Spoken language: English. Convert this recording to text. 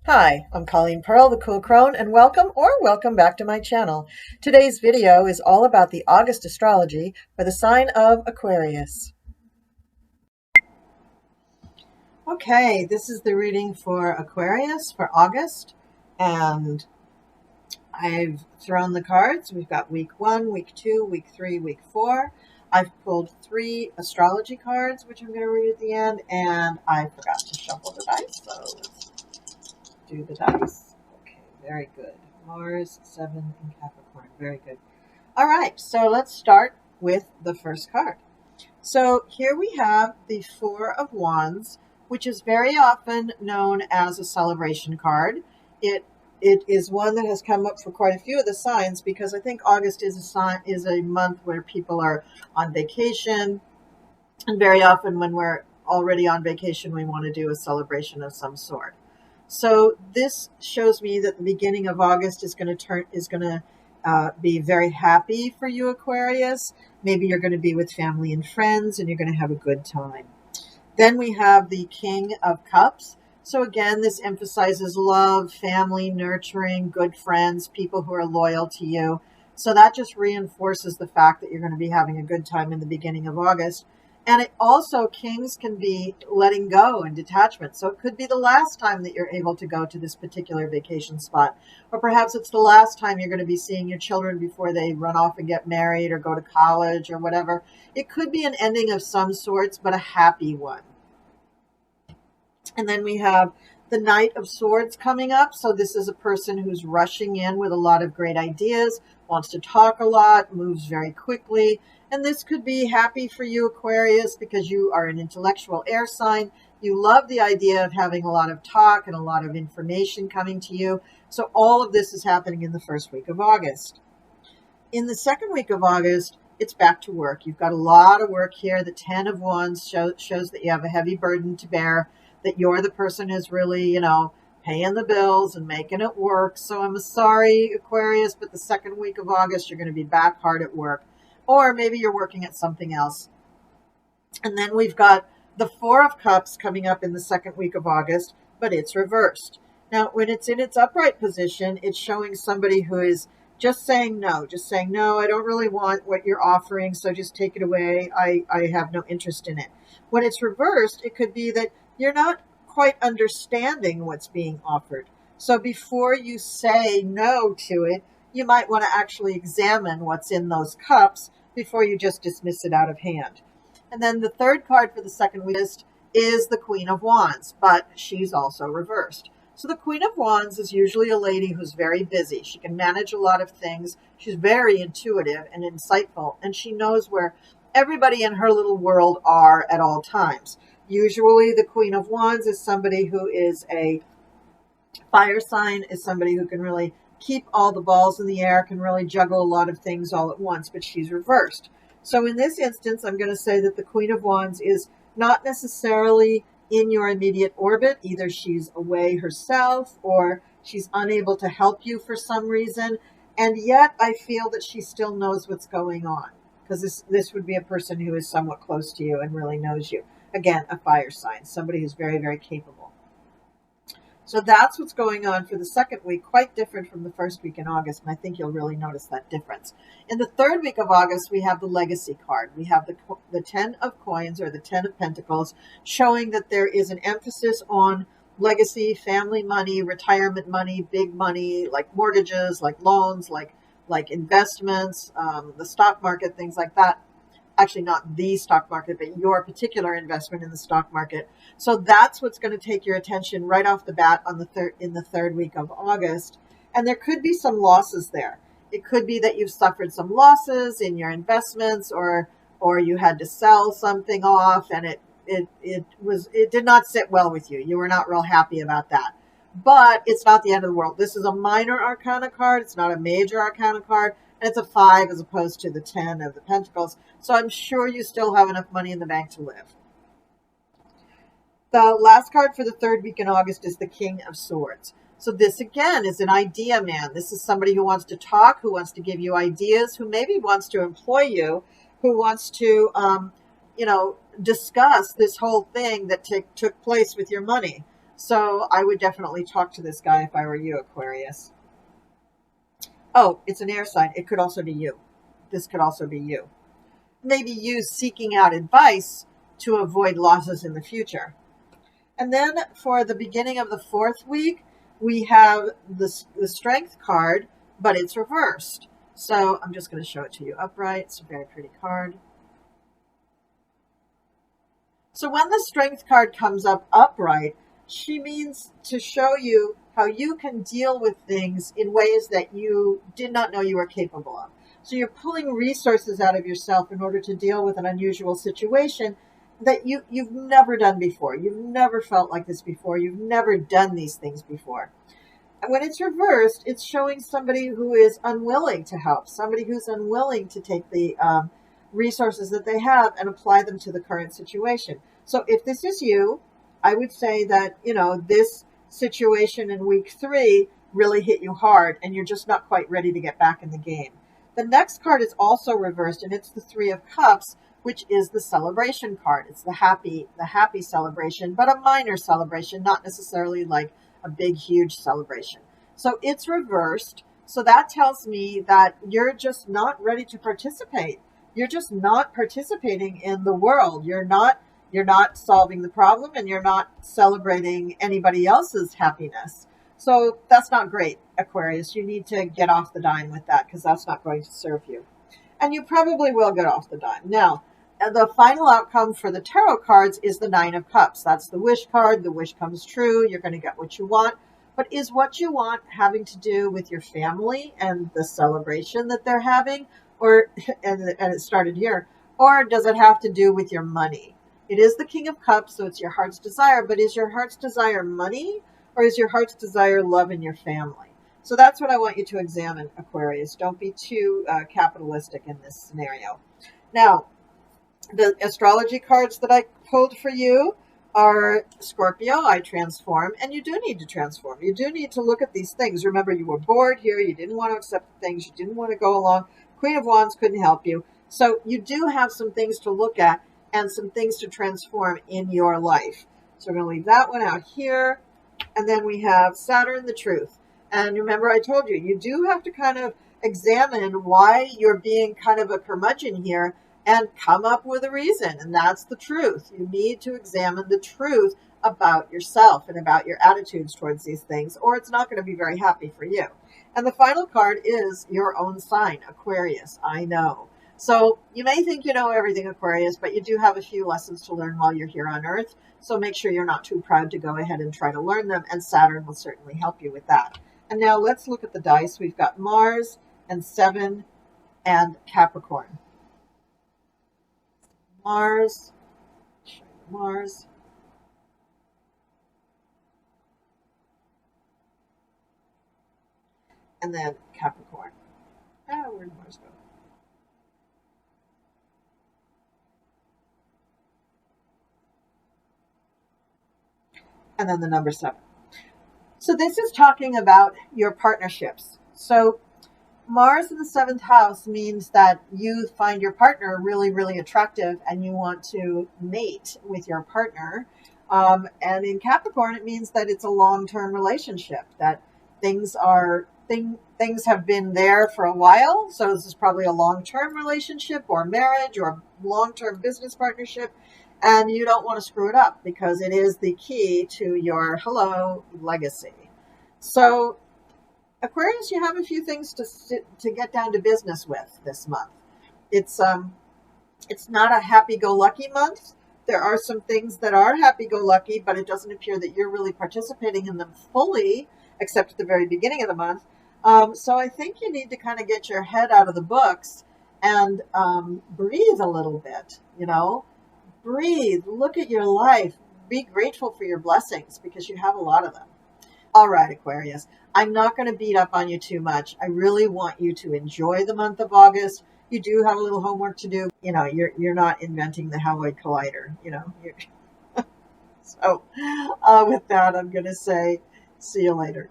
Hi, I'm Colleen Pearl, the Cool Crone, and welcome back to my channel. Today's video is all about the August astrology for the sign of Aquarius. Okay, this is the reading for Aquarius for August, and I've thrown the cards. We've got week 1, week 2, week 3, week 4. I've pulled 3 astrology cards, which I'm going to read at the end, and I forgot to shuffle the dice, so let's do the dice. Okay, very good. Mars, 7 in Capricorn. Very good. All right, so let's start with the first card. So here we have the Four of Wands, which is very often known as a celebration card. It is one that has come up for quite a few of the signs because I think August is a month where people are on vacation, and very often when we're already on vacation, we want to do a celebration of some sort. So this shows me that the beginning of August is going to be very happy for you, Aquarius. Maybe you're going to be with family and friends and you're going to have a good time. Then we have the King of Cups. So again, this emphasizes love, family, nurturing, good friends, people who are loyal to you. So that just reinforces the fact that you're going to be having a good time in the beginning of August. And it also, kings can be letting go and detachment. So it could be the last time that you're able to go to this particular vacation spot. Or perhaps it's the last time you're going to be seeing your children before they run off and get married or go to college or whatever. It could be an ending of some sorts, but a happy one. And then we have the Knight of Swords coming up. So this is a person who's rushing in with a lot of great ideas, wants to talk a lot, moves very quickly. And this could be happy for you, Aquarius, because you are an intellectual air sign. You love the idea of having a lot of talk and a lot of information coming to you. So all of this is happening in the first week of August. In the second week of August, it's back to work. You've got a lot of work here. The 10 of Wands shows that you have a heavy burden to bear, that you're the person who's really, paying the bills and making it work. So I'm sorry, Aquarius, but the second week of August, you're going to be back hard at work. Or maybe you're working at something else. And then we've got the Four of Cups coming up in the second week of August, but it's reversed. Now, when it's in its upright position, it's showing somebody who is just saying, no, I don't really want what you're offering, so just take it away. I have no interest in it. When it's reversed, it could be that you're not quite understanding what's being offered. So before you say no to it, you might want to actually examine what's in those cups before you just dismiss it out of hand. And then the third card for the second list is the Queen of Wands, but she's also reversed. So the Queen of Wands is usually a lady who's very busy. She can manage a lot of things. She's very intuitive and insightful, and she knows where everybody in her little world are at all times. Usually the Queen of Wands is somebody who is a fire sign, is somebody who can really keep all the balls in the air, can really juggle a lot of things all at once, but she's reversed. So in this instance, I'm going to say that the Queen of Wands is not necessarily in your immediate orbit. Either she's away herself or she's unable to help you for some reason. And yet I feel that she still knows what's going on, because this would be a person who is somewhat close to you and really knows you. Again, a fire sign, somebody who's very, very capable. So that's what's going on for the second week, quite different from the first week in August, and I think you'll really notice that difference. In the third week of August, we have the Legacy card. We have the 10 of Coins, or the 10 of Pentacles, showing that there is an emphasis on legacy, family money, retirement money, big money, like mortgages, like loans, like investments, the stock market, things like that. Actually, not the stock market, but your particular investment in the stock market. So that's what's going to take your attention right off the bat in the third week of August. And there could be some losses there. It could be that you've suffered some losses in your investments, or you had to sell something off, and it did not sit well with you. You were not real happy about that. But it's not the end of the world. This is a minor arcana card. It's not a major arcana card. And it's a 5 as opposed to the 10 of the Pentacles. So I'm sure you still have enough money in the bank to live. The last card for the third week in August is the King of Swords. So this, again, is an idea man. This is somebody who wants to talk, who wants to give you ideas, who maybe wants to employ you, who wants to, discuss this whole thing that took place with your money. So I would definitely talk to this guy if I were you, Aquarius. Oh, it's an air sign. It could also be you. This could also be you. Maybe you seeking out advice to avoid losses in the future. And then for the beginning of the fourth week, we have the strength card, but it's reversed. So I'm just going to show it to you upright. It's a very pretty card. So when the strength card comes up upright, she means to show you how you can deal with things in ways that you did not know you were capable of. So you're pulling resources out of yourself in order to deal with an unusual situation that you've never done before. You've never felt like this before. You've never done these things before. And when it's reversed, it's showing somebody who is unwilling to help, somebody who's unwilling to take the resources that they have and apply them to the current situation. So if this is you, I would say that, this situation in week 3 really hit you hard and you're just not quite ready to get back in the game. The next card is also reversed, and it's the 3 of Cups, which is the celebration card. It's the happy celebration, but a minor celebration, not necessarily like a big, huge celebration. So it's reversed. So that tells me that you're just not ready to participate. You're just not participating in the world. You're not solving the problem, and you're not celebrating anybody else's happiness. So that's not great, Aquarius. You need to get off the dime with that, because that's not going to serve you. And you probably will get off the dime. Now, the final outcome for the tarot cards is the 9 of Cups. That's the wish card. The wish comes true. You're going to get what you want. But is what you want having to do with your family and the celebration that they're having? And it started here. Or does it have to do with your money? It is the King of Cups, so it's your heart's desire. But is your heart's desire money? Or is your heart's desire love in your family? So that's what I want you to examine, Aquarius. Don't be too capitalistic in this scenario. Now, the astrology cards that I pulled for you are Scorpio, I transform, and you do need to transform. You do need to look at these things. Remember, you were bored here. You didn't want to accept the things. You didn't want to go along. Queen of Wands couldn't help you. So you do have some things to look at and some things to transform in your life. So we're going to leave that one out here. And then we have Saturn, the truth. And remember, I told you, you do have to kind of examine why you're being kind of a curmudgeon here and come up with a reason. And that's the truth. You need to examine the truth about yourself and about your attitudes towards these things, or it's not going to be very happy for you. And the final card is your own sign, Aquarius. I know. So you may think you know everything, Aquarius, but you do have a few lessons to learn while you're here on Earth. So make sure you're not too proud to go ahead and try to learn them. And Saturn will certainly help you with that. And now let's look at the dice. We've got Mars and 7 and Capricorn. Mars, Mars, and then Capricorn. Where did Mars go? And then the number 7. So this is talking about your partnerships. So Mars in the 7th house means that you find your partner really, really attractive and you want to mate with your partner. And in Capricorn, it means that it's a long-term relationship, that things have been there for a while. So this is probably a long-term relationship or marriage or long-term business partnership. And you don't want to screw it up because it is the key to your legacy. So Aquarius, you have a few things to get down to business with this month. It's not a happy-go-lucky month. There are some things that are happy-go-lucky, but it doesn't appear that you're really participating in them fully, except at the very beginning of the month. So I think you need to kind of get your head out of the books and breathe a little bit, Breathe, look at your life, be grateful for your blessings because you have a lot of them. All right, Aquarius, I'm not going to beat up on you too much. I really want you to enjoy the month of August. You do have a little homework to do. You're not inventing the Haloid Collider, So with that, I'm going to say, see you later.